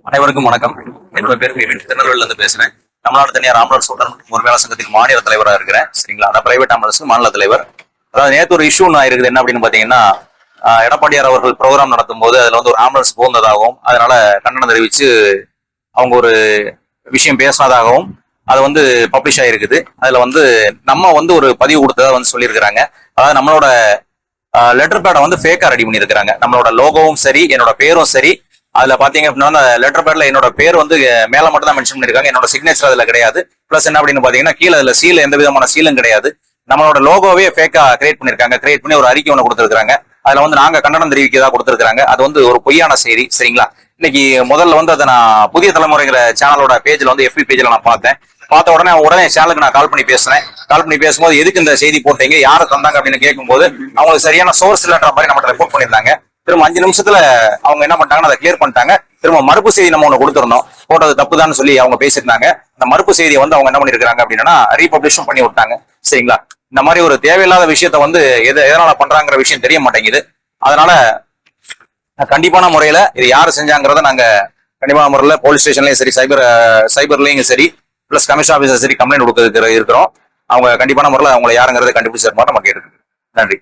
அனைவருக்கும் வணக்கம். என்னோட பேர் திருநெல்வேலியில இருந்து பேசுறேன். தமிழ்நாடு தனியார் ஆம்பளர் சூழல் முறைமையாளர் சங்கத்தின் மாநில தலைவராக இருக்கிறேன். சரிங்களா? அந்த பிரைவேட் ஆம்பளர்ஸ் மாநில தலைவர். அதாவது நேற்று ஒரு இஷ்யூ நான் இருக்குது. என்ன அப்படின்னு பாத்தீங்கன்னா, எடப்பாடியார் அவர்கள் ப்ரோக்ராம் நடத்தும் போது அதுல வந்து ஒரு ஆம்புலன்ஸ் போந்ததாகவும் அதனால கண்டனம் தெரிவிச்சு அவங்க ஒரு விஷயம் பேசினதாகவும் அது வந்து பப்ளிஷ் ஆயிருக்குது. அதுல வந்து நம்ம வந்து ஒரு பதிவு கொடுத்ததா வந்து சொல்லியிருக்கிறாங்க. அதாவது நம்மளோட லெட்டர் பேடை வந்து ஃபேக்கா ரெடி பண்ணியிருக்கிறாங்க. நம்மளோட லோகோவும் சரி, என்னோட பேரும் சரி, அதுல பாத்தீங்க அப்படின்னா அந்த லெட்டர் பேட்ல என்னோட பேர் வந்து மேல மட்டும் தான் மென்ஷன் பண்ணிருக்காங்க. என்னோட சிக்னேச்சர் அதுல கிடையாது. பிளஸ் என்ன அப்படின்னு பாத்தீங்கன்னா, கீழே அதுல சீல் எந்த விதமான சீலும் கிடையாது. நம்மளோட லோகோவே ஃபேக்கா கிரியேட் பண்ணிருக்காங்க. கிரியேட் பண்ணி ஒரு அறிக்கை ஒன்று கொடுத்துருக்காங்க. அதுல வந்து நாங்க கண்டனம் தெரிவிக்கதா கொடுத்துருக்காங்க. அது வந்து ஒரு பொய்யான செய்தி. சரிங்களா? இன்னைக்கு முதல்ல வந்து அதை நான் புதிய தலைமுறைங்கிற சேனலோட பேஜ்ல வந்து FB பேஜ்ல நான் பார்த்த உடனே சேனலுக்கு நான் கால் பண்ணி பேசுறேன். கால் பண்ணி பேசும்போது எதுக்கு இந்த செய்தி போட்டீங்க, யாரு தந்தாங்க அப்படின்னு கேட்கும்போது அவங்களுக்கு சரியான சோர்ஸ் இல்லைன்ற மாதிரி நம்ம ரிப்போர்ட் பண்ணியிருந்தாங்க. திரும்ப 5 நிமிஷத்துல அவங்க என்ன பண்ணிட்டாங்கன்னா அதை கிளியர் பண்ணிட்டாங்க. திரும்ப மறுப்பு செய்தி நம்ம ஒண்ணு கொடுத்துருந்தோம், போட்டது தப்புதான்னு சொல்லி அவங்க பேசியிருந்தாங்க. அந்த மறுப்பு செய்தியை வந்து அவங்க என்ன பண்ணிருக்காங்க அப்படின்னா ரீபப்ளிஷும் பண்ணி விட்டாங்க. சரிங்களா? இந்த மாதிரி ஒரு தேவையில்லாத விஷயத்த வந்து எதனால பண்றாங்கிற விஷயம் தெரிய மாட்டேங்குது. அதனால கண்டிப்பான முறையில இது யாரு செஞ்சாங்கிறத நாங்க கண்டிப்பான முறையில போலீஸ் ஸ்டேஷன்லயும் சரி, சைபர்லயும் சரி, பிளஸ் கமிஷன் ஆபீசர் சரி கம்ப்ளைண்ட் கொடுக்க இருக்கிறோம். அவங்க கண்டிப்பான முறையில் அவங்களை யாருங்கிறத கண்டுபிடிச்சிருப்பாரு நம்ம கேட்டு. நன்றி.